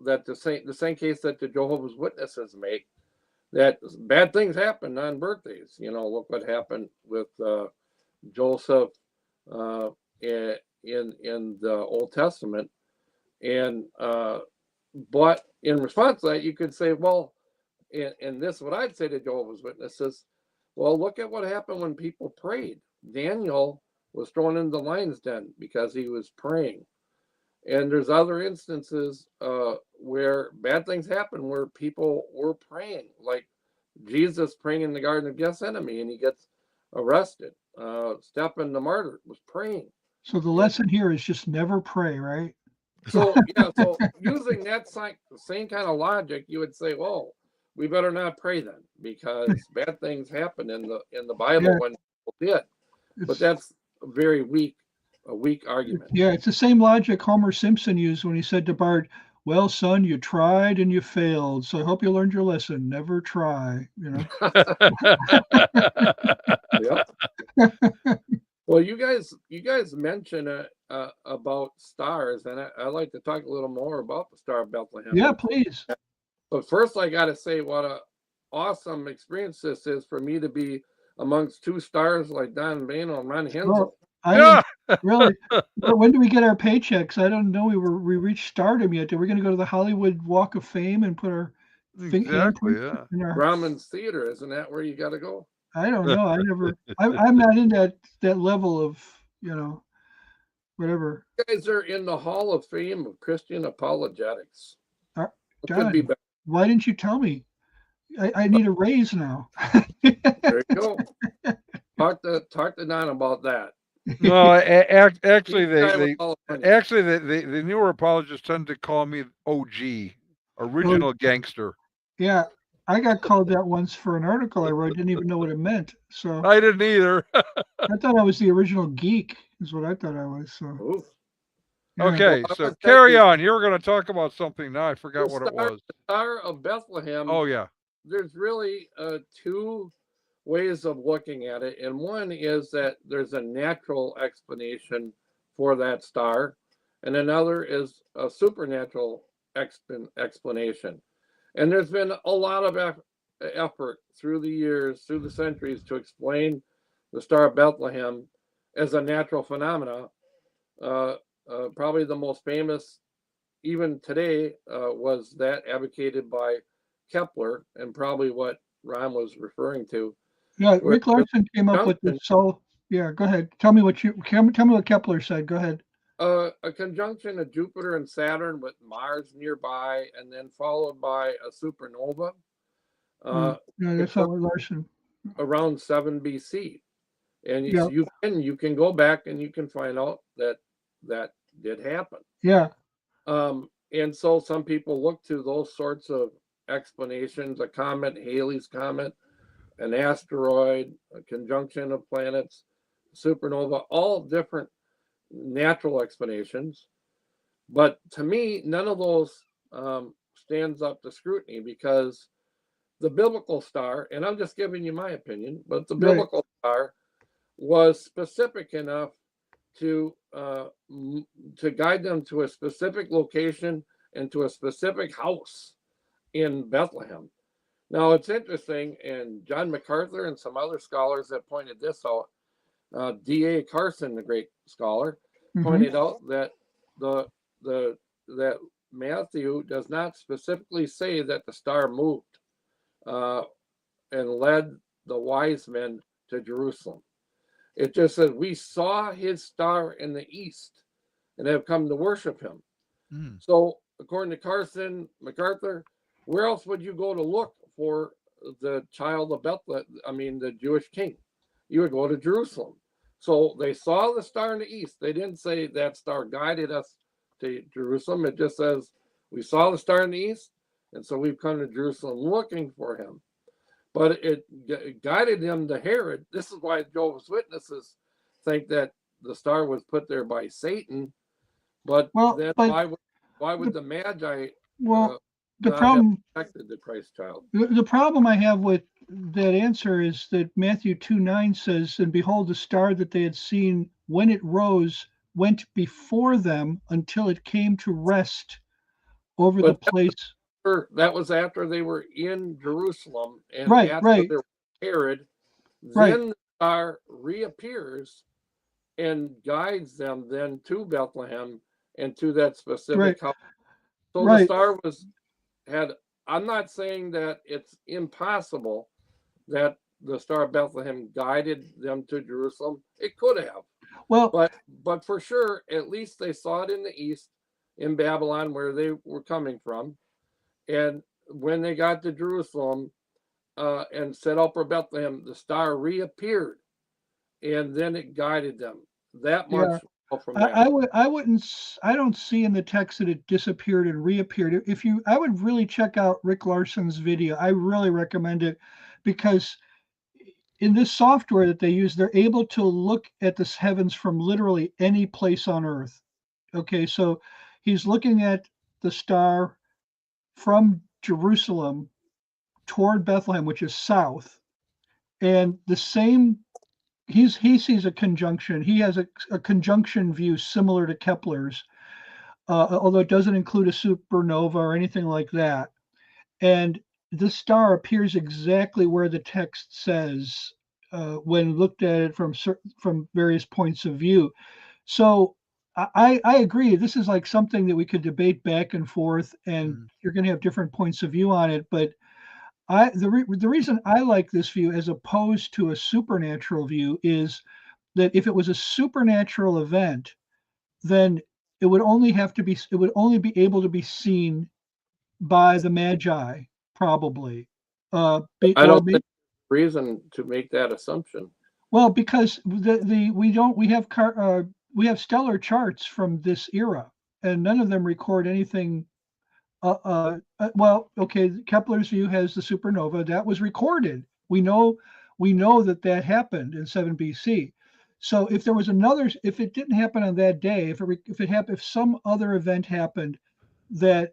that the same case that the Jehovah's Witnesses make, that bad things happen on birthdays. You know, look what happened with Joseph in the Old Testament. And but in response to that, you could say, well, and this is what I'd say to Jehovah's Witnesses. Well, look at what happened when people prayed. Daniel was thrown in the lion's den because he was praying. And there's other instances where bad things happen where people were praying, like Jesus praying in the Garden of Gethsemane and he gets arrested. Stephen the martyr was praying. So the lesson here is just never pray, right? So yeah, so using that same kind of logic, you would say, well, we better not pray then, because bad things happen in the Bible when people did. But that's a very weak argument. Yeah, it's the same logic Homer Simpson used when he said to Bart, "Well, son, you tried and you failed, so I hope you learned your lesson. Never try." You know. Yep. Well, you guys mentioned about stars, and I'd like to talk a little more about the Star of Bethlehem. Yeah, please. But first, I got to say what an awesome experience this is for me to be amongst two stars like Don Bano and Ron Hensel. Really. When do we get our paychecks? I don't know. We reached stardom yet. Are we going to go to the Hollywood Walk of Fame and put our Exactly, in our Grauman's Theater? Isn't that where you got to go? I don't know. I'm not in that level of, whatever. You guys are in the Hall of Fame of Christian Apologetics. John, why didn't you tell me? I need a raise now. There you go. Talk to Don about that. No, actually, the newer apologists tend to call me OG, original gangster. Yeah, I got called that once for an article I wrote. Didn't even know what it meant. So I didn't either. I thought I was the original geek, is what I thought I was. So. Oof. Yeah. Okay, so carry on. You were going to talk about something. Now I forgot what it was. The Star of Bethlehem. Oh, yeah. There's really two ways of looking at it. And one is that there's a natural explanation for that star. And another is a supernatural explanation. And there's been a lot of effort through the years, through the centuries, to explain the Star of Bethlehem as a natural phenomena. Probably the most famous, even today, was that advocated by Kepler, and probably what Ron was referring to. Yeah, Rick Larson came up with this. So, yeah, go ahead. Tell me what Kepler said. Go ahead. A conjunction of Jupiter and Saturn with Mars nearby, and then followed by a supernova. Yeah, that's how Larson. Around 7 BC, and you can go back and you can find out that did happen. Yeah. And so some people look to those sorts of explanations: a comet, Halley's Comet, an asteroid, a conjunction of planets, supernova, all different natural explanations. But to me, none of those stands up to scrutiny, because the biblical star, and I'm just giving you my opinion, but the biblical star was specific enough to guide them to a specific location and to a specific house in Bethlehem. Now, it's interesting, and John MacArthur and some other scholars have pointed this out. D.A. Carson, the great scholar, pointed out that that Matthew does not specifically say that the star moved and led the wise men to Jerusalem. It just says, we saw his star in the east and have come to worship him. So, according to Carson, MacArthur, where else would you go to look for the child of Bethlehem? I mean, the Jewish king. You would go to Jerusalem. So they saw the star in the east. They didn't say that star guided us to Jerusalem. It just says, we saw the star in the east and so we've come to Jerusalem looking for him. But it guided them to Herod. This is why Jehovah's Witnesses think that the star was put there by Satan. But then why would the Magi the not problem have protected the Christ child? The problem I have with that answer is that Matthew 2:9 says, "And behold, the star that they had seen when it rose went before them until it came to rest over the place." That was after they were in Jerusalem, and right, after right, there was Herod. right. Then the star reappears and guides them then to Bethlehem and to that specific house. So the star I'm not saying that it's impossible that the Star of Bethlehem guided them to Jerusalem. It could have. Well, but for sure, at least they saw it in the east, in Babylon, where they were coming from. And when they got to Jerusalem and set up for Bethlehem, the star reappeared, and then it guided them. That much from there. I don't see in the text that it disappeared and reappeared. I would really check out Rick Larson's video. I really recommend it, because in this software that they use, they're able to look at the heavens from literally any place on earth. Okay, so he's looking at the star from Jerusalem toward Bethlehem, which is south, and the same. He sees a conjunction. He has a conjunction view similar to Kepler's, although it doesn't include a supernova or anything like that. And this star appears exactly where the text says when looked at it from various points of view. So I agree. This is like something that we could debate back and forth, and you're going to have different points of view on it. But the reason I like this view as opposed to a supernatural view is that if it was a supernatural event, then it would only be able to be seen by the Magi, probably. I don't think reason to make that assumption. Well, because we have stellar charts from this era, and none of them record anything. Well, okay, Kepler's view has the supernova that was recorded. We know that happened in 7 BC. So if it didn't happen on that day, if some other event happened that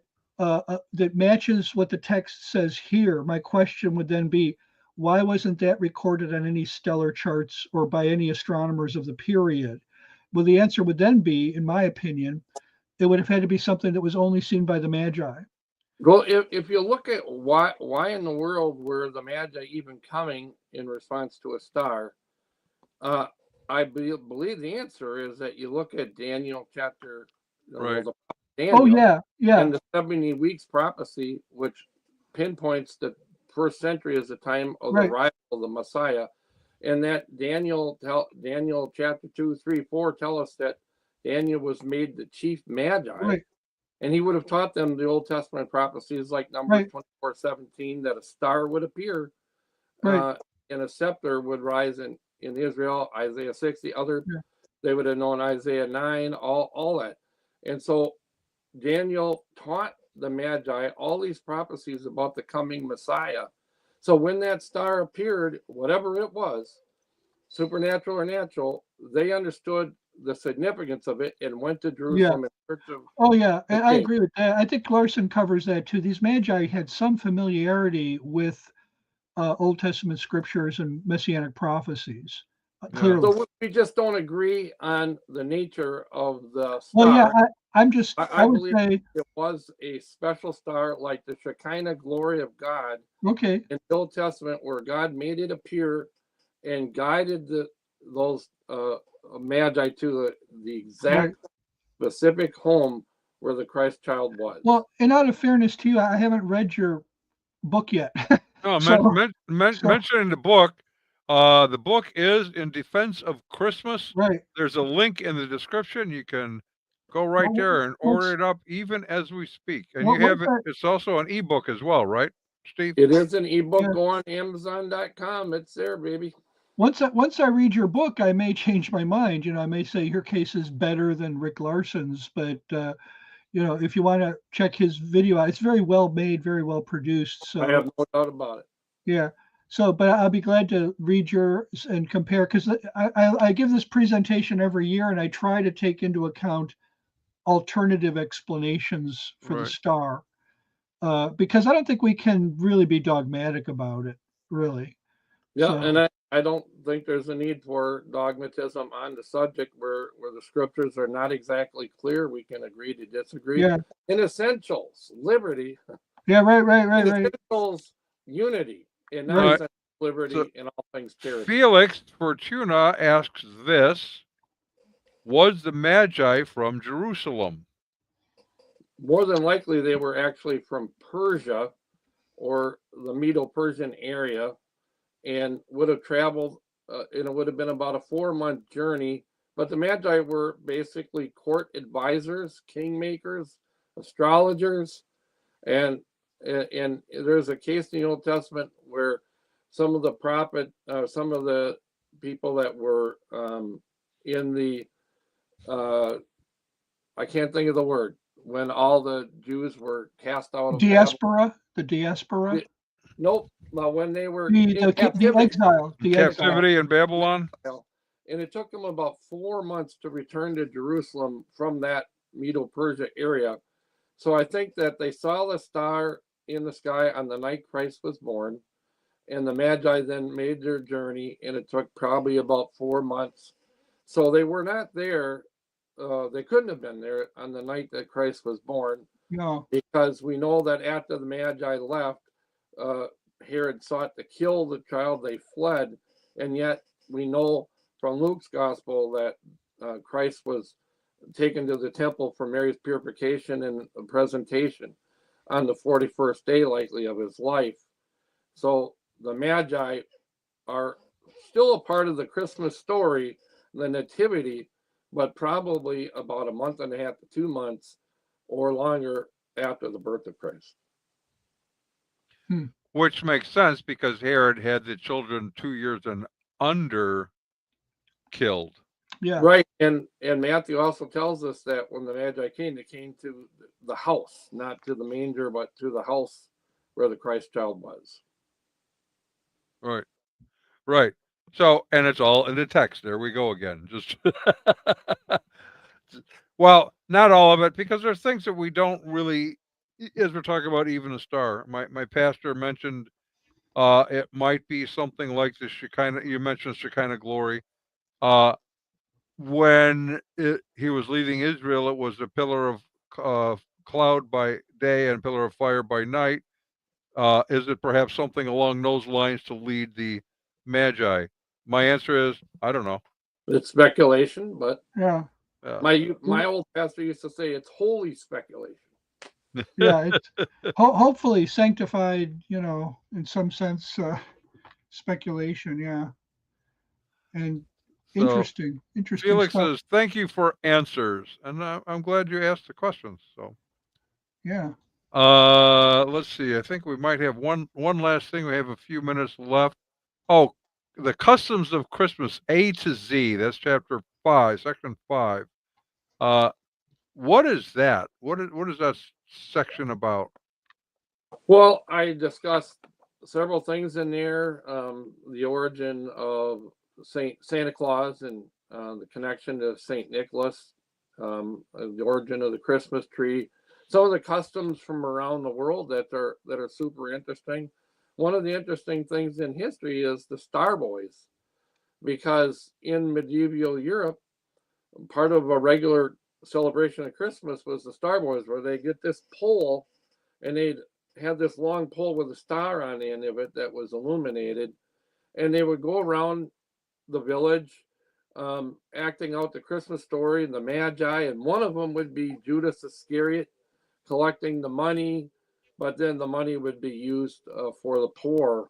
matches what the text says here, my question would then be, why wasn't that recorded on any stellar charts or by any astronomers of the period? Well, the answer would then be, in my opinion, it would have had to be something that was only seen by the Magi. Well, if you look at why in the world were the Magi even coming in response to a star, I believe the answer is that you look at Daniel chapter. Daniel, and the 70 weeks prophecy, which pinpoints the first century as the time of the arrival of the Messiah, and that Daniel chapter 2, 3, 4 tell us that Daniel was made the chief Magi, and he would have taught them the Old Testament prophecies like Numbers 24:17, that a star would appear, and a scepter would rise in Israel. Isaiah 60, they would have known Isaiah 9, all that, and so Daniel taught the Magi all these prophecies about the coming Messiah. So when that star appeared, whatever it was, supernatural or natural, they understood the significance of it and went to Jerusalem in search of. And I agree with that. I think Larson covers that too. These Magi had some familiarity with Old Testament scriptures and messianic prophecies. Clearly, so we just don't agree on the nature of the star. Well, I would say it was a special star, like the Shekinah glory of God. Okay. In the Old Testament, where God made it appear and guided those Magi to the exact specific home where the Christ child was. Well, and out of fairness to you, I haven't read your book yet. No, mentioning the book is In Defense of Christmas. Right. There's a link in the description. You can go right there and order it up even as we speak. And you have it. It's also an ebook as well, right, Steve? It is an ebook. Go on Amazon.com. It's there, baby. Once I read your book, I may change my mind. I may say your case is better than Rick Larson's, but if you want to check his video out, it's very well made, very well produced. So I have no doubt about it. yeah. So, but I'll be glad to read yours and compare, because I give this presentation every year, and I try to take into account alternative explanations for the Right. star, because I don't think we can really be dogmatic about it, really. Yeah, So, and I don't think there's a need for dogmatism on the subject where the scriptures are not exactly clear. We can agree to disagree. yeah, In essentials, liberty. yeah, right, In right. essentials, unity. In Right. non-essentials, liberty. So- in all things, charity. Felix Fortuna asks this: was the Magi from Jerusalem? More than likely, they were actually from Persia or the Medo-Persian area, and would have traveled, and it would have been about a 4-month journey. But the Magi were basically court advisors, kingmakers, astrologers, and there's a case in the Old Testament where some of the some of the people that were in the, I can't think of the word, when all the Jews were cast out of Diaspora, the diaspora, Babylon. Nope. Well, when they were the, in the, the captivity, exile, the exile. Captivity in Babylon? and it took them about 4 months to return to Jerusalem from that Medo-Persia area. So I think that they saw the star in the sky on the night Christ was born, and the Magi then made their journey, and it took probably about 4 months. So they were not there. They couldn't have been there on the night that Christ was born, No, because we know that after the Magi left, Herod sought to kill the child. They fled, and yet we know from Luke's gospel that Christ was taken to the temple for Mary's purification and presentation on the 41st day, likely, of his life. So the Magi are still a part of the Christmas story, the nativity, but probably about a month and a half to 2 months or longer after the birth of Christ. Which makes sense because Herod had the children 2 years and under killed. yeah, Right, and Matthew also tells us that when the Magi came, they came to the house, not to the manger, but to the house where the Christ child was. Right. Right. So, and it's all in the text. There we go again. Just well, not all of it, because there's things that we don't really, as we're talking about, even a star. My pastor mentioned it might be something like the Shekinah. You mentioned Shekinah glory. When he was leading Israel, it was a pillar of cloud by day and pillar of fire by night. Is it perhaps something along those lines to lead the Magi? My answer is I don't know. It's speculation, but yeah, my old pastor used to say it's holy speculation. yeah. It's hopefully sanctified, in some sense, speculation. Yeah, and So interesting Felix stuff. says, "Thank you for answers," and I'm glad you asked the questions. So Yeah. let's see. I think we might have one last thing. We have a few minutes left. Oh, the customs of Christmas, A to Z. That's chapter 5, section 5. What is that? What is that section about? Well, I discussed several things in there. The origin of Santa Claus and the connection to Saint Nicholas, the origin of the Christmas tree, some of the customs from around the world that are super interesting. One of the interesting things in history is the Star Boys, because in medieval Europe, part of a regular celebration of Christmas was the Star Boys, where they get this pole and they'd have this long pole with a star on the end of it that was illuminated, and they would go around the village acting out the Christmas story and the Magi, and one of them would be Judas Iscariot collecting the money, but then the money would be used for the poor.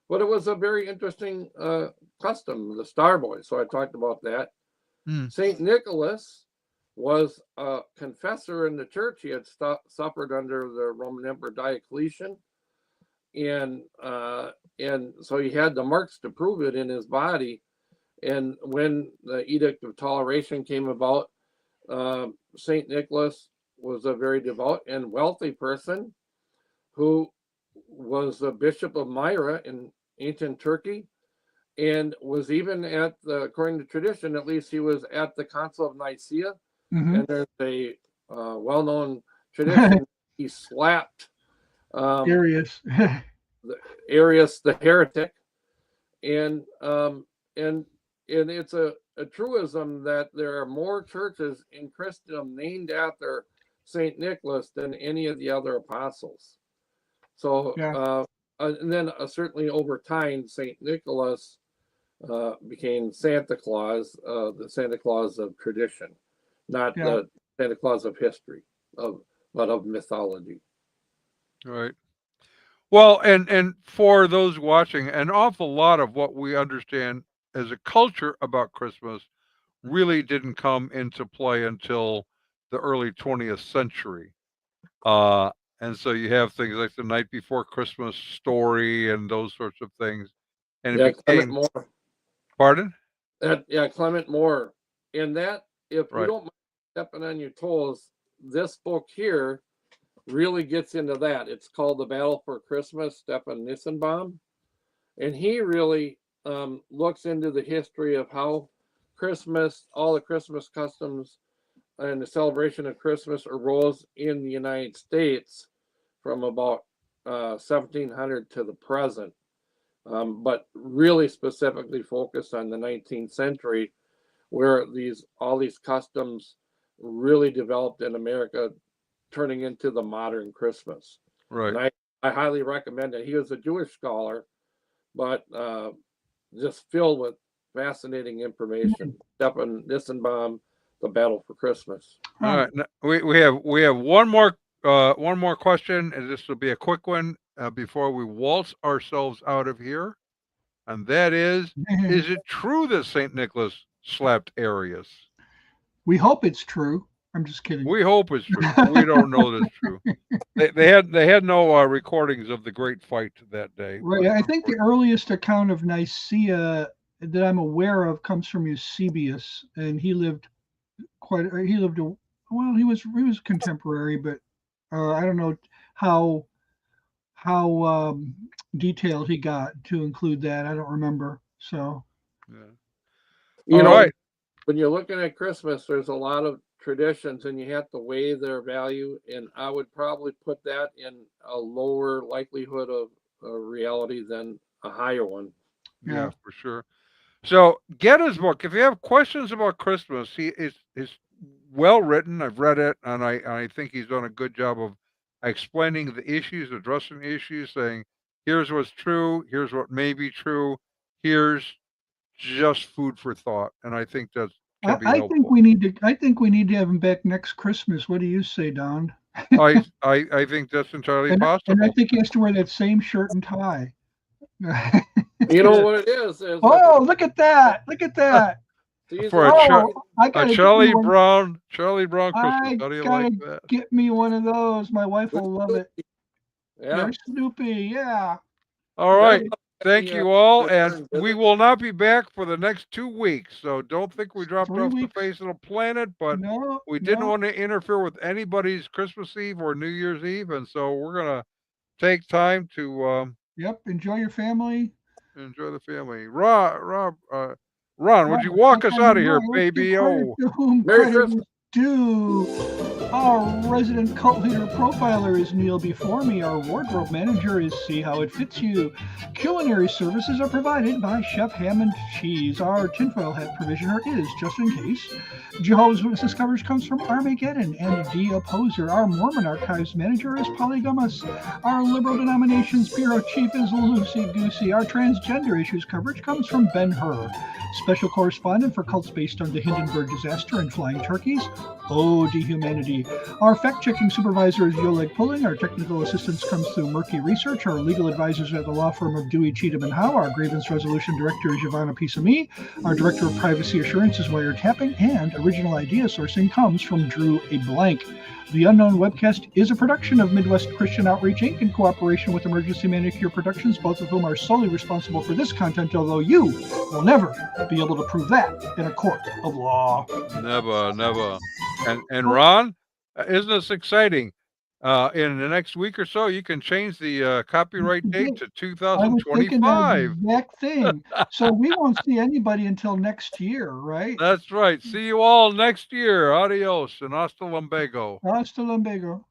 But it was a very interesting custom, the Star Boys. So I talked about that. Saint Nicholas was a confessor in the church. He had suffered under the Roman Emperor Diocletian, and so he had the marks to prove it in his body. And when the Edict of Toleration came about, Saint Nicholas was a very devout and wealthy person who was a bishop of Myra in ancient Turkey, and was even at according to tradition, at least he was at the Council of Nicaea. Mhm. And there's a well-known tradition. He slapped Arius. Arius the heretic, and it's a truism that there are more churches in Christendom named after Saint Nicholas than any of the other apostles. So, Yeah. and then certainly over time, Saint Nicholas became Santa Claus, the Santa Claus of tradition, not Yeah. the Santa Claus of history, but of mythology. Right. Well, and for those watching, an awful lot of what we understand as a culture about Christmas really didn't come into play until the early 20th century. And so you have things like the Night Before Christmas story and those sorts of things. And Yeah, it Clement became, Moore. pardon? Clement Moore. And that, if you Right. don't mind stepping on your toes, this book here really gets into that. It's called The Battle for Christmas, Stefan Nissenbaum. And he really looks into the history of how Christmas, all the Christmas customs and the celebration of Christmas arose in the United States from about 1700 to the present, but really specifically focused on the 19th century, where all these customs really developed in America, turning into the modern Christmas. Right. And I highly recommend it. He was a Jewish scholar, but just filled with fascinating information. Stefan Nissenbaum, The Battle for Christmas. All right. We have one more question, and this will be a quick one before we waltz ourselves out of here. And that is it true that Saint Nicholas slapped Arius? We hope it's true. I'm just kidding. We hope it's true. But we don't know that it's true. They had no recordings of the great fight that day. Right. I think the earliest account of Nicaea that I'm aware of comes from Eusebius, and he lived he was contemporary, but I don't know how detailed he got to include that. I don't remember. So, yeah. All right. When you're looking at Christmas, there's a lot of traditions, and you have to weigh their value. And I would probably put that in a lower likelihood of reality than a higher one. Yeah, for sure. So get his book. If you have questions about Christmas, he is well written. I've read it, and I think he's done a good job of explaining the issues, addressing the issues, saying, here's what's true, here's what may be true, here's just food for thought. And I think that can be helpful. I think we need to have him back next Christmas. What do you say, Don? I think that's entirely possible. And I think he has to wear that same shirt and tie. You know what it is? Oh, look at that! Look at that! For a Charlie Brown Christmas. How do you like that? Get me one of those. My wife will love it. Yeah. There's Snoopy. Yeah. All right. Thank you all. And we will not be back for the next 2 weeks. So don't think we dropped off the face of the planet, but we didn't want to interfere with anybody's Christmas Eve or New Year's Eve. And so we're going to take time to enjoy your family. Enjoy the family. Ron, would you walk us out of here, baby? Oh, Merry Christmas. Our resident cult leader profiler is Neil before me. Our wardrobe manager is See How It Fits You. Culinary services are provided by Chef Ham and Cheese. Our tinfoil hat provisioner is Just In Case. Jehovah's Witnesses coverage comes from Armageddon and D. Opposer. Our Mormon archives manager is Polygamus. Our liberal denominations bureau chief is Lucy Goosey. Our transgender issues coverage comes from Ben Hur. Special correspondent for cults based on the Hindenburg disaster and flying turkeys, Ode to Humanity. Our fact-checking supervisor is Oleg Pulling. Our technical assistance comes through Murky Research. Our legal advisors are at the law firm of Dewey, Cheatham & Howe. Our grievance resolution director is Giovanna Pisami. Our director of privacy assurance is Wiretapping. And original idea sourcing comes from Drew A. Blank. The Unknown Webcast is a production of Midwest Christian Outreach, Inc. in cooperation with Emergency Manicure Productions, both of whom are solely responsible for this content, although you will never be able to prove that in a court of law. Never. And Ron, Isn't this exciting? In the next week or so, you can change the copyright date to I was thinking that 2025. exact thing. So we won't see anybody until next year, right? That's right. See you all next year. Adios and hasta lumbago. Hasta luego.